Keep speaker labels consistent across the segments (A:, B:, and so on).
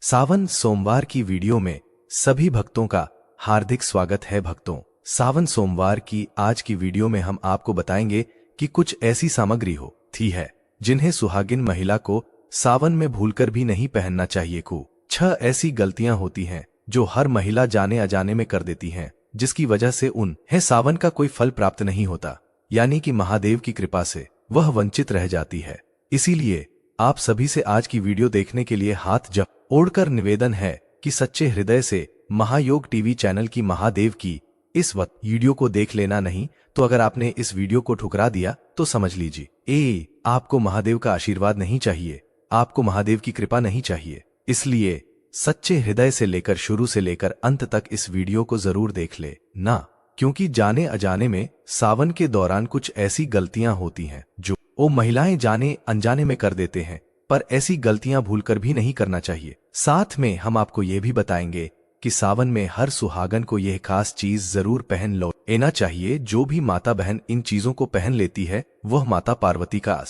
A: सावन सोमवार की वीडियो में सभी भक्तों का हार्दिक स्वागत है। भक्तों, सावन सोमवार की आज की वीडियो में हम आपको बताएंगे कि कुछ ऐसी सामग्री होती है जिन्हें सुहागिन महिला को सावन में भूलकर भी नहीं पहनना चाहिए। 6 ऐसी गलतियां होती हैं जो हर महिला जाने अजाने में कर देती हैं, जिसकी वजह से उन्हें सावन का कोई फल प्राप्त नहीं होता, यानी कि महादेव की कृपा से वह वंचित रह जाती है। इसीलिए आप सभी से आज की वीडियो देखने के लिए हाथ जोड़कर निवेदन है कि सच्चे हृदय से महायोग टीवी चैनल की महादेव की इस वक्त वीडियो को देख लेना। नहीं तो अगर आपने इस वीडियो को ठुकरा दिया तो समझ लीजिए आपको महादेव का आशीर्वाद नहीं चाहिए, आपको महादेव की कृपा नहीं चाहिए। इसलिए सच्चे हृदय से लेकर शुरू से लेकर अंत तक इस वीडियो को जरूर देख ले ना, क्योंकि जाने अजाने में सावन के दौरान कुछ ऐसी गलतियां होती हैं जो वो महिलाएं जाने अनजाने में कर देते हैं, पर ऐसी गलतियां भूलकर भी नहीं करना चाहिए। साथ में हम आपको ये भी बताएंगे कि सावन में हर सुहागन को यह खास चीज जरूर पहन लेना चाहिए। जो भी माता बहन इन चीजों को पहन लेती है वह माता पार्वती का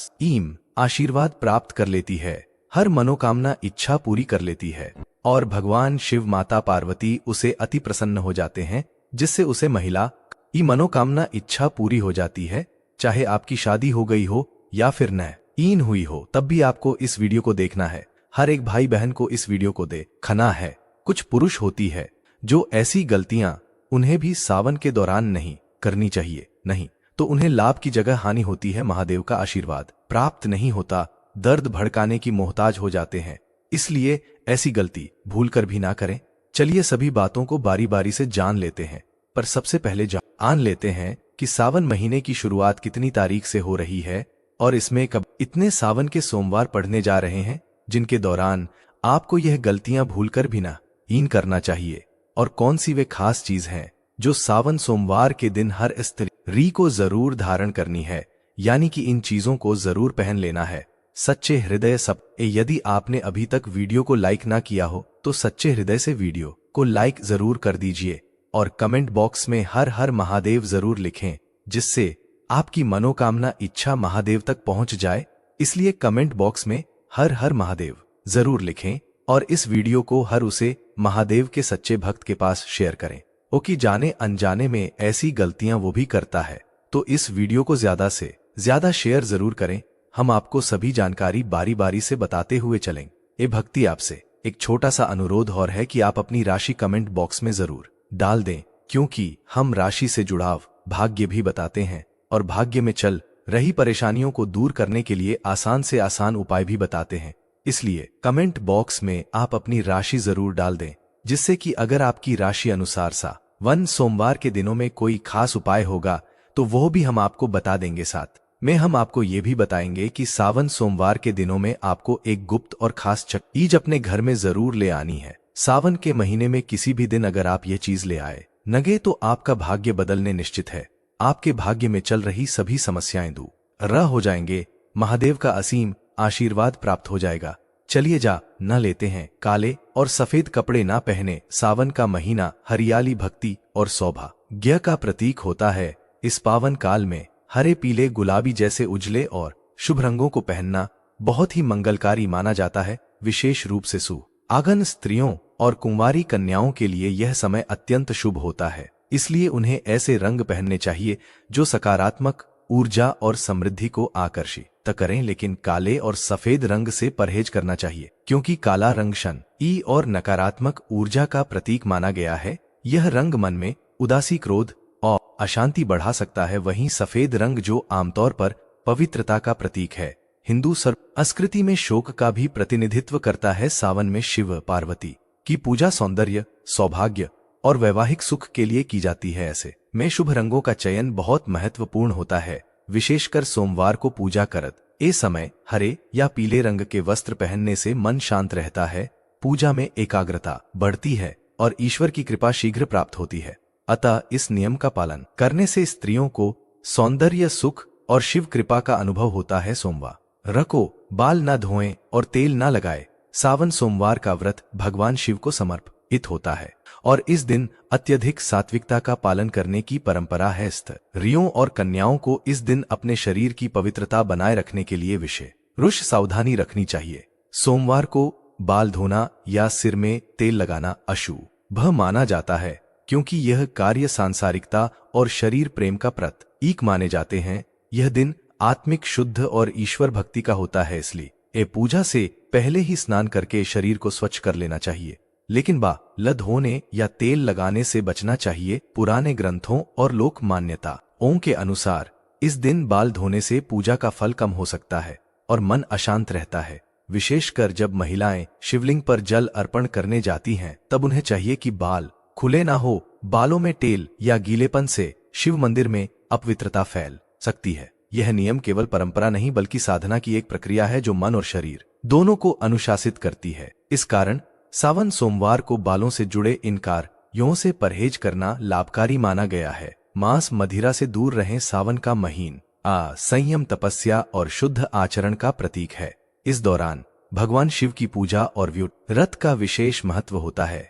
A: आशीर्वाद प्राप्त कर लेती है, हर मनोकामना इच्छा पूरी कर लेती है और भगवान शिव माता पार्वती उसे अति प्रसन्न हो जाते हैं, जिससे उसे महिला की मनोकामना इच्छा पूरी हो जाती है। चाहे आपकी शादी हो गई हो या फिर नहीं हुई हो, तब भी आपको इस वीडियो को देखना है। हर एक भाई बहन को इस वीडियो को देखना है। कुछ पुरुष होती है जो ऐसी गलतियां उन्हें भी सावन के दौरान नहीं करनी चाहिए, नहीं तो उन्हें लाभ की जगह हानि होती है, महादेव का आशीर्वाद प्राप्त नहीं होता, दर्द भड़काने की मोहताज हो जाते हैं। इसलिए ऐसी गलती भूलकर भी ना करें। चलिए सभी बातों को बारी बारी से जान लेते हैं, पर सबसे पहले जान लेते हैं कि सावन महीने की शुरुआत कितनी तारीख से हो रही है और इसमें कब इतने सावन के सोमवार पढ़ने जा रहे हैं जिनके दौरान आपको यह गलतियां भूलकर भी नहीं करना चाहिए, और कौन सी वे खास चीज हैं जो सावन सोमवार के दिन हर स्त्री को जरूर धारण करनी है, यानी कि इन चीजों को जरूर पहन लेना है। सच्चे हृदय यदि आपने अभी तक वीडियो को लाइक ना किया हो तो सच्चे हृदय से वीडियो को लाइक जरूर कर दीजिए और कमेंट बॉक्स में हर हर महादेव जरूर लिखें, जिससे आपकी मनोकामना इच्छा महादेव तक पहुंच जाए। इसलिए कमेंट बॉक्स में हर हर महादेव जरूर लिखें और इस वीडियो को हर उसे महादेव के सच्चे भक्त के पास शेयर करें। ओके, जाने अनजाने में ऐसी गलतियां वो भी करता है, तो इस वीडियो को ज्यादा से ज्यादा शेयर जरूर करें। हम आपको सभी जानकारी बारी बारी से बताते हुए चलेंगे। भक्ति आपसे एक छोटा सा अनुरोध और है कि आप अपनी राशि कमेंट बॉक्स में जरूर डाल दें, क्योंकि हम राशि से जुड़ाव भाग्य भी बताते हैं और भाग्य में चल रही परेशानियों को दूर करने के लिए आसान से आसान उपाय भी बताते हैं। इसलिए कमेंट बॉक्स में आप अपनी राशि जरूर डाल दें, जिससे कि अगर आपकी राशि अनुसार सावन सोमवार के दिनों में कोई खास उपाय होगा तो वो भी हम आपको बता देंगे। साथ में हम आपको ये भी बताएंगे कि सावन सोमवार के दिनों में आपको एक गुप्त और खास चीज अपने घर में जरूर ले आनी है। सावन के महीने में किसी भी दिन अगर आप ये चीज ले आए नगे तो आपका भाग्य बदलने निश्चित है। आपके भाग्य में चल रही सभी समस्याएं दूर हो जाएंगे, महादेव का असीम आशीर्वाद प्राप्त हो जाएगा। चलिए न लेते हैं। काले और सफेद कपड़े ना पहने। सावन का महीना हरियाली, भक्ति और सौभाग्य का प्रतीक होता है। इस पावन काल में हरे, पीले, गुलाबी जैसे उजले और शुभ रंगों को पहनना बहुत ही मंगलकारी माना जाता है। विशेष रूप से सुहागन स्त्रियों और कुंवारी कन्याओं के लिए यह समय अत्यंत शुभ होता है, इसलिए उन्हें ऐसे रंग पहनने चाहिए जो सकारात्मक ऊर्जा और समृद्धि को आकर्षित करें। लेकिन काले और सफेद रंग से परहेज करना चाहिए, क्योंकि काला रंग शनि और नकारात्मक ऊर्जा का प्रतीक माना गया है। यह रंग मन में उदासी, क्रोध और अशांति बढ़ा सकता है। वहीं सफेद रंग जो आमतौर पर पवित्रता का प्रतीक है, हिंदू संस्कृति में शोक का भी प्रतिनिधित्व करता है। सावन में शिव पार्वती की पूजा सौंदर्य, सौभाग्य और वैवाहिक सुख के लिए की जाती है। ऐसे में शुभ रंगों का चयन बहुत महत्वपूर्ण होता है, विशेषकर सोमवार को पूजा करत इस समय हरे या पीले रंग के वस्त्र पहनने से मन शांत रहता है, पूजा में एकाग्रता बढ़ती है और ईश्वर की कृपा शीघ्र प्राप्त होती है। अतः इस नियम का पालन करने से स्त्रियों को सौंदर्य, सुख और शिव कृपा का अनुभव होता है। सोमवार को बाल न धोएं और तेल न लगाए। सावन सोमवार का व्रत भगवान शिव को समर्पित होता है और इस दिन अत्यधिक सात्विकता का पालन करने की परंपरा है। स्त्रियों और कन्याओं को इस दिन अपने शरीर की पवित्रता बनाए रखने के लिए विशेष सावधानी रखनी चाहिए। सोमवार को बाल धोना या सिर में तेल लगाना अशुभ माना जाता है, क्योंकि यह कार्य सांसारिकता और शरीर प्रेम का प्रतीक माने जाते हैं। यह दिन आत्मिक शुद्ध और ईश्वर भक्ति का होता है, इसलिए पूजा से पहले ही स्नान करके शरीर को स्वच्छ कर लेना चाहिए, लेकिन बाल धोने या तेल लगाने से बचना चाहिए। पुराने ग्रंथों और लोक मान्यताओं के अनुसार इस दिन बाल धोने से पूजा का फल कम हो सकता है और मन अशांत रहता है। विशेषकर जब महिलाएं शिवलिंग पर जल अर्पण करने जाती हैं, तब उन्हें चाहिए कि बाल खुले ना हो। बालों में तेल या गीलेपन से शिव मंदिर में अपवित्रता फैल सकती है। यह नियम केवल परंपरा नहीं बल्कि साधना की एक प्रक्रिया है जो मन और शरीर दोनों को अनुशासित करती है। इस कारण सावन सोमवार को बालों से जुड़े इन कार्यों से परहेज करना लाभकारी माना गया है। मांस मदिरा से दूर रहें। सावन का महीना संयम, तपस्या और शुद्ध आचरण का प्रतीक है। इस दौरान भगवान शिव की पूजा और व्रत का विशेष महत्व होता है।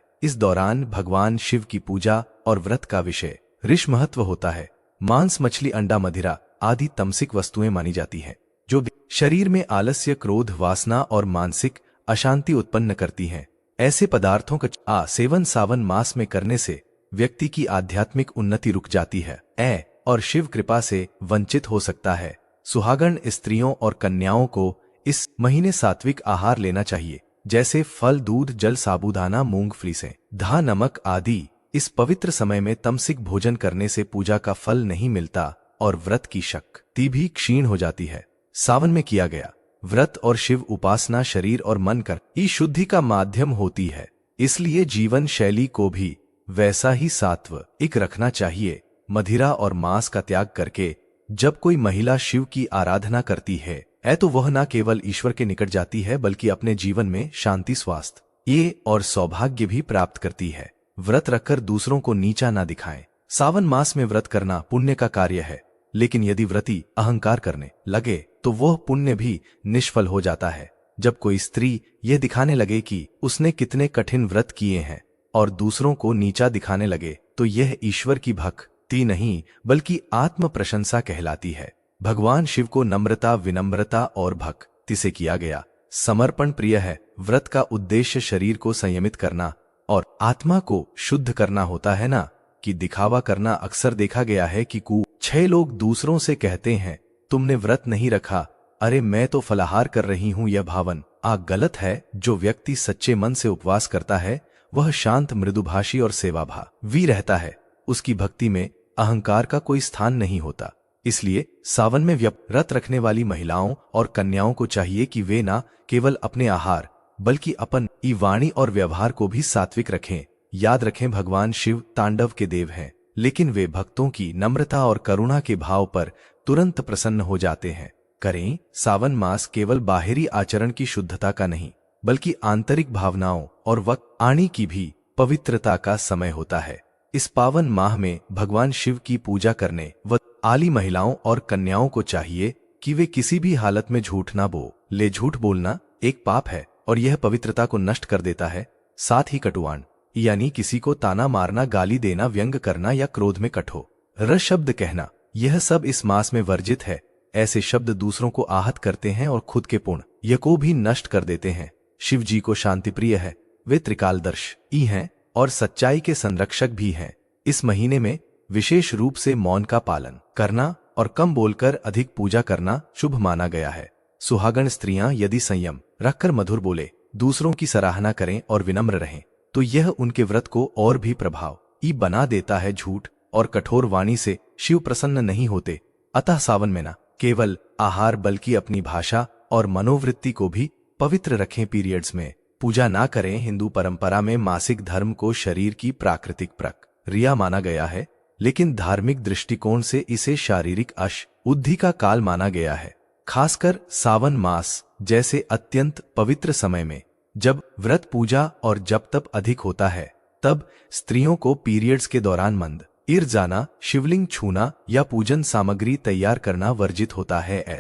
A: महत्व होता है। मांस, मछली, अंडा, मदिरा आदि तमसिक वस्तुएं मानी जाती हैं, जो शरीर में आलस्य, क्रोध, वासना और मानसिक अशांति उत्पन्न करती हैं। ऐसे पदार्थों का सेवन सावन मास में करने से व्यक्ति की आध्यात्मिक उन्नति रुक जाती है और शिव कृपा से वंचित हो सकता है। सुहागन स्त्रियों और कन्याओं को इस महीने सात्विक आहार लेना चाहिए, जैसे फल, दूध, जल, साबूदाना, मूंगफली से धा, नमक आदि। इस पवित्र समय में तमसिक भोजन करने से पूजा का फल नहीं मिलता और व्रत की शक्ति भी क्षीण हो जाती है। सावन में किया गया व्रत और शिव उपासना शरीर और मन की शुद्धि का माध्यम होती है, इसलिए जीवन शैली को भी वैसा ही सात्विक रखना चाहिए। मदिरा और मांस का त्याग करके जब कोई महिला शिव की आराधना करती है तो वह न केवल ईश्वर के निकट जाती है बल्कि अपने जीवन में शांति, स्वास्थ्य और सौभाग्य भी प्राप्त करती है। व्रत रखकर दूसरों को नीचा ना दिखाएं। सावन मास में व्रत करना पुण्य का कार्य है, लेकिन यदि व्रती अहंकार करने लगे तो वह पुण्य भी निष्फल हो जाता है। जब कोई स्त्री यह दिखाने लगे कि उसने कितने कठिन व्रत किए हैं और दूसरों को नीचा दिखाने लगे, तो यह ईश्वर की भक्ति नहीं बल्कि आत्म प्रशंसा कहलाती है। भगवान शिव को नम्रता, विनम्रता और भक्ति से किया गया समर्पण प्रिय है। व्रत का उद्देश्य शरीर को संयमित करना और आत्मा को शुद्ध करना होता है, ना कि दिखावा करना। अक्सर देखा गया है कि 6 लोग दूसरों से कहते हैं, तुमने व्रत नहीं रखा, अरे मैं तो फलाहार कर रही हूं। यह भावना गलत है। जो व्यक्ति सच्चे मन से उपवास करता है वह शांत, मृदुभाषी और सेवाभावी रहता है। उसकी भक्ति में अहंकार का कोई स्थान नहीं होता। इसलिए सावन में व्रत रखने वाली महिलाओं और कन्याओं को चाहिए कि वे न केवल अपने आहार बल्कि अपनी वाणी और व्यवहार को भी सात्विक रखें। याद रखें, भगवान शिव तांडव के देव हैं, लेकिन वे भक्तों की नम्रता और करुणा के भाव पर तुरंत प्रसन्न हो जाते हैं। करें, सावन मास केवल बाहरी आचरण की शुद्धता का नहीं बल्कि आंतरिक भावनाओं और वाणी की भी पवित्रता का समय होता है। इस पावन माह में भगवान शिव की पूजा करने वाली महिलाओं और कन्याओं को चाहिए कि वे किसी भी हालत में झूठ ना बोले। झूठ बोलना एक पाप है और यह पवित्रता को नष्ट कर देता है। साथ ही कटुवाण यानी किसी को ताना मारना, गाली देना, व्यंग करना या क्रोध में कठोर शब्द कहना, यह सब इस मास में वर्जित है। ऐसे शब्द दूसरों को आहत करते हैं और खुद के पुण्य को भी नष्ट कर देते हैं। शिव जी को शांति प्रिय है, वे त्रिकालदर्शी हैं और सच्चाई के संरक्षक भी हैं। इस महीने में विशेष रूप से मौन का पालन करना और कम बोलकर अधिक पूजा करना शुभ माना गया है। सुहागन स्त्रियां यदि संयम रखकर मधुर बोले, दूसरों की सराहना करें और विनम्र रहें, तो यह उनके व्रत को और भी प्रभावी बना देता है। झूठ और कठोर वाणी से शिव प्रसन्न नहीं होते। अतः सावन में न केवल आहार बल्कि अपनी भाषा और मनोवृत्ति को भी पवित्र रखें। पीरियड्स में पूजा ना करें। हिंदू परंपरा में मासिक धर्म को शरीर की प्राकृतिक प्रक्रिया माना गया है, लेकिन धार्मिक दृष्टिकोण से इसे शारीरिक अशुद्धि का काल माना गया है। खासकर सावन मास जैसे अत्यंत पवित्र समय में, जब व्रत, पूजा और जप तप अधिक होता है, तब स्त्रियों को पीरियड्स के दौरान मंदिर जाना, शिवलिंग छूना या पूजन सामग्री तैयार करना वर्जित होता है।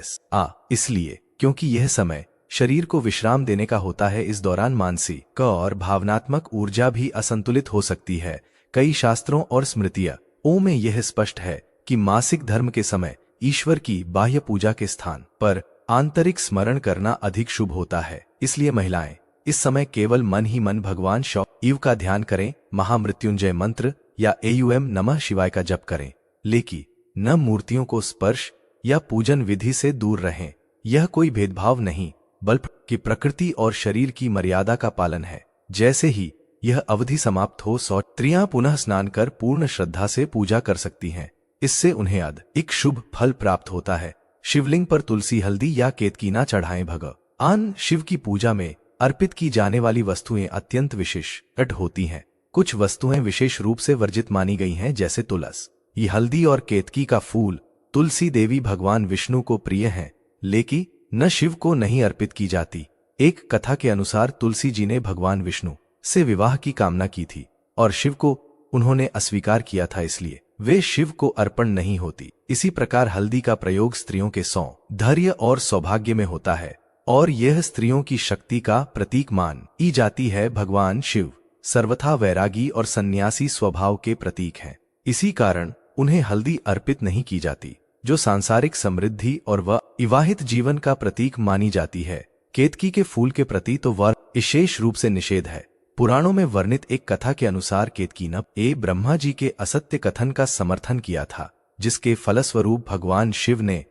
A: इसलिए क्योंकि यह समय शरीर को विश्राम देने का होता है। इस दौरान मानसिक और भावनात्मक ऊर्जा भी असंतुलित हो सकती है। कई शास्त्रों और स्मृतियों में यह स्पष्ट है कि मासिक धर्म के समय ईश्वर की बाह्य पूजा के स्थान पर आंतरिक स्मरण करना अधिक शुभ होता है। इसलिए महिलाएं इस समय केवल मन ही मन भगवान शिव का ध्यान करें, महामृत्युंजय मंत्र या AUM नमः शिवाय का जप करें, लेकिन न मूर्तियों को स्पर्श या पूजन विधि से दूर रहें। यह कोई भेदभाव नहीं, बल्कि प्रकृति और शरीर की मर्यादा का पालन है। जैसे ही यह अवधि समाप्त हो, स्त्रियां पुनः स्नान कर पूर्ण श्रद्धा से पूजा कर सकती हैं। इससे उन्हें एक शुभ फल प्राप्त होता है। शिवलिंग पर तुलसी, हल्दी या केतकीना चढ़ाएं। भगवान शिव की पूजा में अर्पित की जाने वाली वस्तुएं अत्यंत विशिष्ट होती हैं। कुछ वस्तुएं विशेष रूप से वर्जित मानी गई हैं, जैसे तुलसी, हल्दी और केतकी का फूल। तुलसी देवी भगवान विष्णु को प्रिय हैं, लेकिन न शिव को नहीं अर्पित की जाती। एक कथा के अनुसार तुलसी जी ने भगवान विष्णु से विवाह की कामना की थी और शिव को उन्होंने अस्वीकार किया था, इसलिए वे शिव को अर्पण नहीं होती। इसी प्रकार हल्दी का प्रयोग स्त्रियों के सौंदर्य और सौभाग्य में होता है और यह स्त्रियों की शक्ति का प्रतीक मानी जाती है। भगवान शिव सर्वथा वैरागी और सन्यासी स्वभाव के प्रतीक हैं। इसी कारण उन्हें हल्दी अर्पित नहीं की जाती, जो सांसारिक समृद्धि और विवाहित जीवन का प्रतीक मानी जाती है। केतकी के फूल के प्रति तो विशेष रूप से निषेध है। पुराणों में वर्णित एक कथा के अनुसार केतकी ने ब्रह्मा जी के असत्य कथन का समर्थन किया था, जिसके फलस्वरूप भगवान शिव ने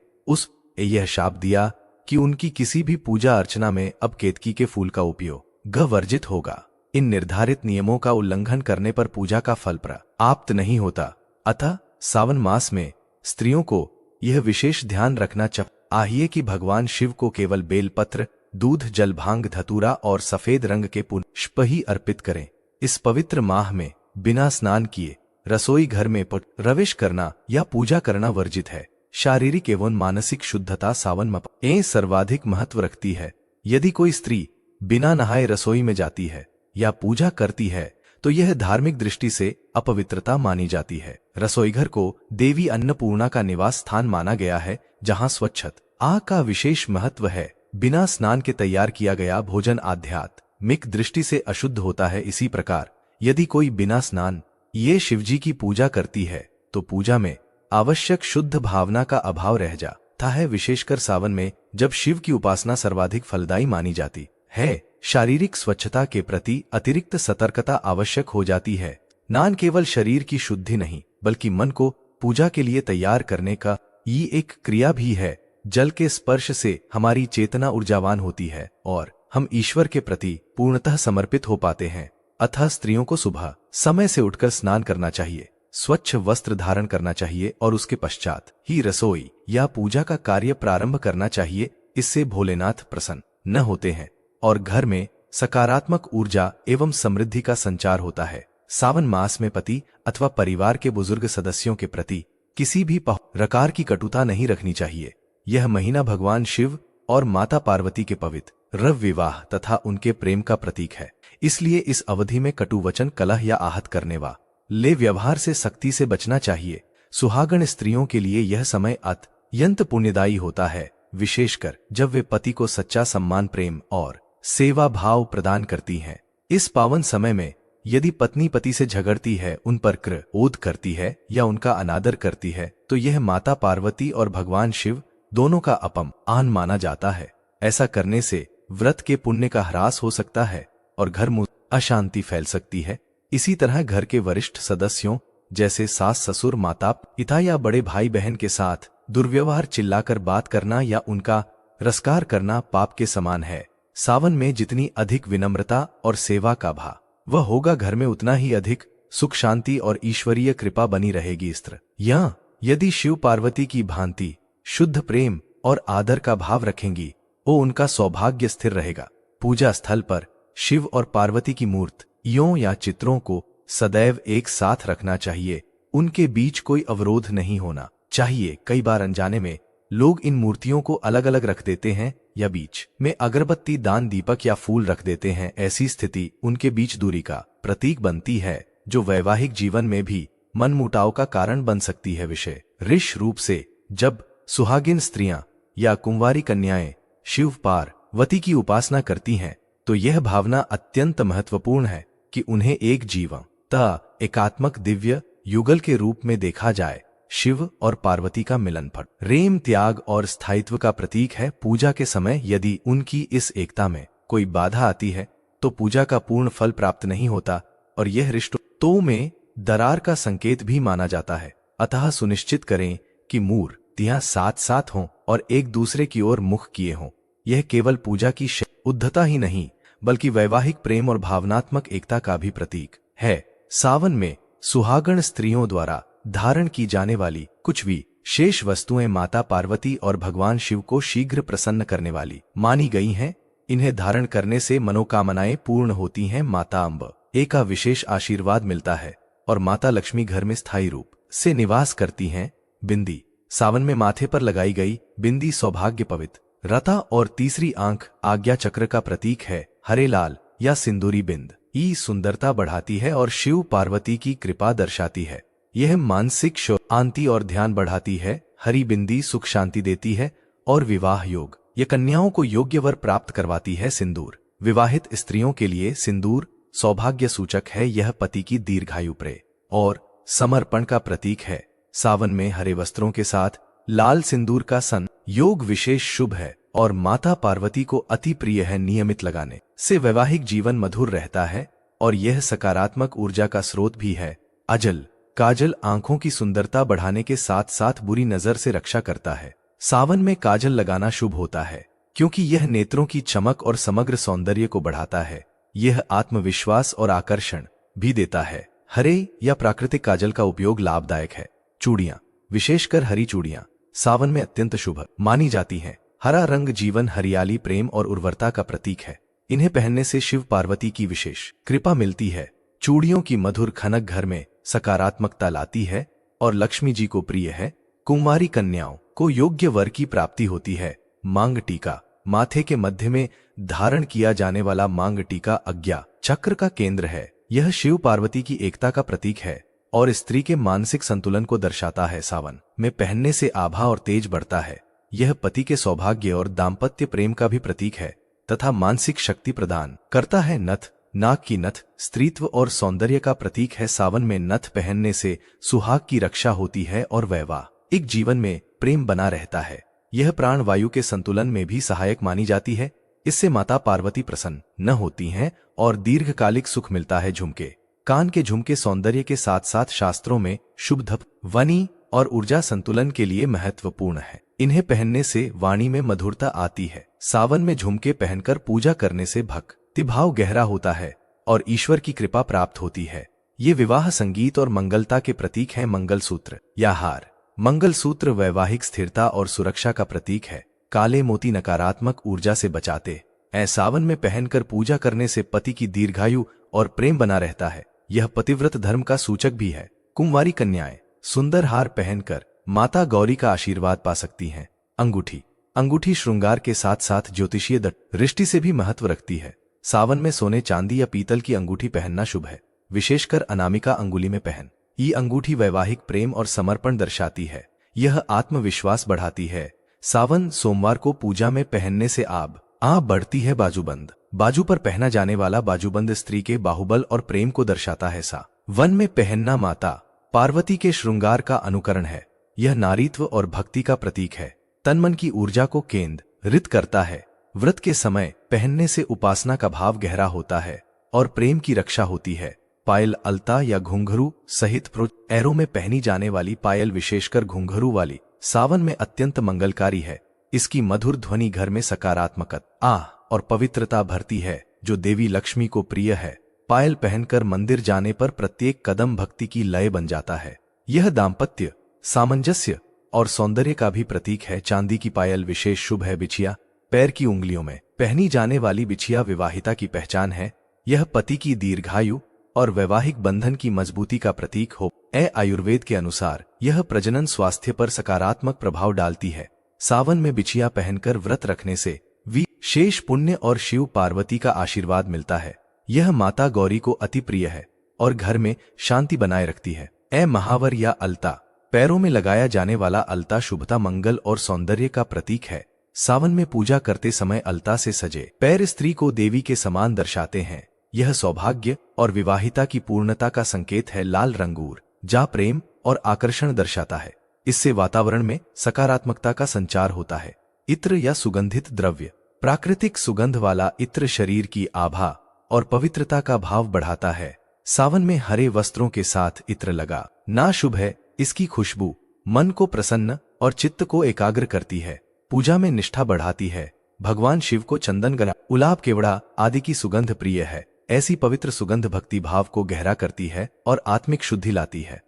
A: यह शाप दिया कि उनकी किसी भी पूजा अर्चना में अब केतकी के फूल का उपयोग वर्जित होगा। इन निर्धारित नियमों का उल्लंघन करने पर पूजा का फल प्राप्त नहीं होता। अतः सावन मास में स्त्रियों को यह विशेष ध्यान रखना चाहिए कि भगवान शिव को केवल बेलपत्र, दूध, जल, भांग, धतूरा और सफेद रंग के पुष्प ही अर्पित करें। इस पवित्र माह में बिना स्नान किए रसोई घर में प्रवेश करना या पूजा करना वर्जित है। शारीरिक एवं मानसिक शुद्धता सावन में सर्वाधिक महत्व रखती है। यदि कोई स्त्री बिना नहाए रसोई में जाती है या पूजा करती है तो यह धार्मिक दृष्टि से अपवित्रता मानी जाती है। रसोईघर को देवी अन्नपूर्णा का निवास स्थान माना गया है, जहां स्वच्छता का विशेष महत्व है। बिना स्नान के तैयार किया गया भोजन आध्यात्मिक दृष्टि से अशुद्ध होता है। इसी प्रकार यदि कोई बिना स्नान ये शिवजी की पूजा करती है तो पूजा में आवश्यक शुद्ध भावना का अभाव रह जाता है। विशेषकर सावन में, जब शिव की उपासना सर्वाधिक फलदायी मानी जाती है, शारीरिक स्वच्छता के प्रति अतिरिक्त सतर्कता आवश्यक हो जाती है। स्नान केवल शरीर की शुद्धि नहीं, बल्कि मन को पूजा के लिए तैयार करने का ये एक क्रिया भी है। जल के स्पर्श से हमारी चेतना ऊर्जावान होती है और हम ईश्वर के प्रति पूर्णतः समर्पित हो पाते हैं। अतः स्त्रियों को सुबह समय से उठकर स्नान करना चाहिए, स्वच्छ वस्त्र धारण करना चाहिए और उसके पश्चात ही रसोई या पूजा का कार्य प्रारंभ करना चाहिए। इससे भोलेनाथ प्रसन्न न होते हैं और घर में सकारात्मक ऊर्जा एवं समृद्धि का संचार होता है। सावन मास में पति अथवा परिवार के बुजुर्ग सदस्यों के प्रति किसी भी प्रकार की कटुता नहीं रखनी चाहिए। यह महीना भगवान शिव और माता पार्वती के पवित्र विवाह तथा उनके प्रेम का प्रतीक है। इसलिए इस अवधि में कटु वचन, कलह या आहत करने वाले व्यवहार से सख्ती से बचना चाहिए। सुहागण स्त्रियों के लिए यह समय अत्यंत पुण्यदायी होता है, विशेषकर जब वे पति को सच्चा सम्मान, प्रेम और सेवा भाव प्रदान करती हैं। इस पावन समय में यदि पत्नी पति से झगड़ती है, उन पर क्रोध करती है या उनका अनादर करती है, तो यह माता पार्वती और भगवान शिव दोनों का अपमान माना जाता है। ऐसा करने से व्रत के पुण्य का ह्रास हो सकता है और घर में अशांति फैल सकती है। इसी तरह घर के वरिष्ठ सदस्यों जैसे सास, ससुर, माता पिता या बड़े भाई बहन के साथ दुर्व्यवहार, चिल्लाकर बात करना या उनका तिरस्कार करना पाप के समान है। सावन में जितनी अधिक विनम्रता और सेवा का भाव वह होगा, घर में उतना ही अधिक सुख, शांति और ईश्वरीय कृपा बनी रहेगी। स्त्र या यदि शिव पार्वती की भांति शुद्ध प्रेम और आदर का भाव रखेंगी, वो उनका सौभाग्य स्थिर रहेगा। पूजा स्थल पर शिव और पार्वती की मूर्तियों या चित्रों को सदैव एक साथ रखना चाहिए, उनके बीच कोई अवरोध नहीं होना चाहिए। कई बार अनजाने में लोग इन मूर्तियों को अलग अलग रख देते हैं या बीच में अगरबत्ती, दान, दीपक या फूल रख देते हैं। ऐसी स्थिति उनके बीच दूरी का प्रतीक बनती है, जो वैवाहिक जीवन में भी मनमुटाव का कारण बन सकती है। विशेष रूप से जब सुहागिन स्त्रियां या कुंवारी कन्याएं शिव पार्वती की उपासना करती हैं, तो यह भावना अत्यंत महत्वपूर्ण है कि उन्हें एक जीवंत एकात्मक दिव्य युगल के रूप में देखा जाए। शिव और पार्वती का मिलन प्रेम, त्याग और स्थायित्व का प्रतीक है। पूजा के समय यदि उनकी इस एकता में कोई बाधा आती है तो पूजा का पूर्ण फल प्राप्त नहीं होता और यह रिश्तों में दरार का संकेत भी माना जाता है। अतः सुनिश्चित करें कि मूर्तियां साथ साथ हों और एक दूसरे की ओर मुख किए हों। यह केवल पूजा की शुद्धता ही नहीं बल्कि वैवाहिक प्रेम और भावनात्मक एकता का भी प्रतीक है। सावन में सुहागण स्त्रियों द्वारा धारण की जाने वाली कुछ भी शेष वस्तुएं माता पार्वती और भगवान शिव को शीघ्र प्रसन्न करने वाली मानी गई हैं। इन्हें धारण करने से मनोकामनाएं पूर्ण होती हैं, माता अम्बा का विशेष आशीर्वाद मिलता है और माता लक्ष्मी घर में स्थायी रूप से निवास करती हैं। बिंदी। सावन में माथे पर लगाई गई बिंदी सौभाग्य, पवित्रता और तीसरी आंख आज्ञा चक्र का प्रतीक है। हरे, लाल या सिंदूरी बिंद सुंदरता बढ़ाती है और शिव पार्वती की कृपा दर्शाती है। यह मानसिक शांति और ध्यान बढ़ाती है। हरी बिंदी सुख शांति देती है और विवाह योग यह कन्याओं को योग्य वर प्राप्त करवाती है। सिंदूर। विवाहित स्त्रियों के लिए सिंदूर सौभाग्य सूचक है। यह पति की दीर्घायु, प्रेम और समर्पण का प्रतीक है। सावन में हरे वस्त्रों के साथ लाल सिंदूर का संयोग विशेष शुभ है और माता पार्वती को अति प्रिय है। नियमित लगाने से वैवाहिक जीवन मधुर रहता है और यह सकारात्मक ऊर्जा का स्रोत भी है। अजल काजल आंखों की सुंदरता बढ़ाने के साथ साथ बुरी नजर से रक्षा करता है। सावन में काजल लगाना शुभ होता है क्योंकि यह नेत्रों की चमक और समग्र सौंदर्य को बढ़ाता है। यह आत्मविश्वास और आकर्षण भी देता है। हरे या प्राकृतिक काजल का उपयोग लाभदायक है। चूड़ियां, विशेषकर हरी चूड़ियां सावन में अत्यंत शुभ मानी जाती हैं। हरा रंग जीवन, हरियाली, प्रेम और उर्वरता का प्रतीक है। इन्हें पहनने से शिव पार्वती की विशेष कृपा मिलती है। चूड़ियों की मधुर खनक घर में सकारात्मकता लाती है और लक्ष्मी जी को प्रिय है। कुंवारी कन्याओं को योग्य वर की प्राप्ति होती है। मांग टीका। माथे के मध्य में धारण किया जाने वाला मांग टीका आज्ञा चक्र का केंद्र है। यह शिव पार्वती की एकता का प्रतीक है और स्त्री के मानसिक संतुलन को दर्शाता है। सावन में पहनने से आभा और तेज बढ़ता है। यह पति के सौभाग्य और दाम्पत्य प्रेम का भी प्रतीक है तथा मानसिक शक्ति प्रदान करता है। नथ। नाक की नथ स्त्रीत्व और सौंदर्य का प्रतीक है। सावन में नथ पहनने से सुहाग की रक्षा होती है और वैवाहिक जीवन में प्रेम बना रहता है। यह प्राण वायु के संतुलन में भी सहायक मानी जाती है। इससे माता पार्वती प्रसन्न होती हैं और दीर्घकालिक सुख मिलता है। झुमके। कान के झुमके सौंदर्य के साथ साथ शास्त्रों में शुभ, ध्वनि और ऊर्जा संतुलन के लिए महत्वपूर्ण है। इन्हें पहनने से वाणी में मधुरता आती है। सावन में झुमके पहनकर पूजा करने से भक्ति भाव गहरा होता है और ईश्वर की कृपा प्राप्त होती है। ये विवाह, संगीत और मंगलता के प्रतीक हैं। मंगलसूत्र या हार। मंगलसूत्र वैवाहिक स्थिरता और सुरक्षा का प्रतीक है। काले मोती नकारात्मक ऊर्जा से बचाते हैं। सावन में पहनकर पूजा करने से पति की दीर्घायु और प्रेम बना रहता है। यह पतिव्रत धर्म का सूचक भी है। कुंवारी कन्याएं सुंदर हार पहनकर माता गौरी का आशीर्वाद पा सकती हैं। अंगूठी। अंगूठी श्रृंगार के साथ साथ ज्योतिषीय दृष्टि से भी महत्व रखती है। सावन में सोने, चांदी या पीतल की अंगूठी पहनना शुभ है, विशेषकर अनामिका अंगुली में पहन। ये अंगूठी वैवाहिक प्रेम और समर्पण दर्शाती है। यह आत्मविश्वास बढ़ाती है। सावन सोमवार को पूजा में पहनने से आब बढ़ती है। बाजूबंद। बाजू पर पहना जाने वाला बाजूबंद स्त्री के बाहुबल और प्रेम को दर्शाता है। सावन में पहनना माता पार्वती के श्रृंगार का अनुकरण है। यह नारीत्व और भक्ति का प्रतीक है। तन मन की ऊर्जा को केंद्रित करता है। व्रत के समय पहनने से उपासना का भाव गहरा होता है और प्रेम की रक्षा होती है। पायल, अलता या घुंघरू सहित एरो में पहनी जाने वाली पायल, विशेषकर घुंघरू वाली, सावन में अत्यंत मंगलकारी है। इसकी मधुर ध्वनि घर में सकारात्मकता और पवित्रता भरती है, जो देवी लक्ष्मी को प्रिय है। पायल पहनकर मंदिर जाने पर प्रत्येक कदम भक्ति की लय बन जाता है। यह दाम्पत्य, सामंजस्य और सौंदर्य का भी प्रतीक है। चांदी की पायल विशेष शुभ है। बिछिया। पैर की उंगलियों में पहनी जाने वाली बिछिया विवाहिता की पहचान है। यह पति की दीर्घायु और वैवाहिक बंधन की मजबूती का प्रतीक हो। आयुर्वेद के अनुसार यह प्रजनन स्वास्थ्य पर सकारात्मक प्रभाव डालती है। सावन में बिछिया पहनकर व्रत रखने से विशेष पुण्य और शिव पार्वती का आशीर्वाद मिलता है। यह माता गौरी को अति प्रिय है और घर में शांति बनाए रखती है। महावर या अलता। पैरों में लगाया जाने वाला अलता शुभता, मंगल और सौंदर्य का प्रतीक है। सावन में पूजा करते समय अलता से सजे पैर स्त्री को देवी के समान दर्शाते हैं। यह सौभाग्य और विवाहिता की पूर्णता का संकेत है। लाल रंगूर जा प्रेम और आकर्षण दर्शाता है। इससे वातावरण में सकारात्मकता का संचार होता है। इत्र या सुगंधित द्रव्य। प्राकृतिक सुगंध वाला इत्र शरीर की आभा और पवित्रता का भाव बढ़ाता है। सावन में हरे वस्त्रों के साथ इत्र लगा ना शुभ है। इसकी खुशबू मन को प्रसन्न और चित्त को एकाग्र करती है। पूजा में निष्ठा बढ़ाती है। भगवान शिव को चंदन, गला, गुलाब, केवड़ा आदि की सुगंध प्रिय है। ऐसी पवित्र सुगंध भक्ति भाव को गहरा करती है और आत्मिक शुद्धि लाती है।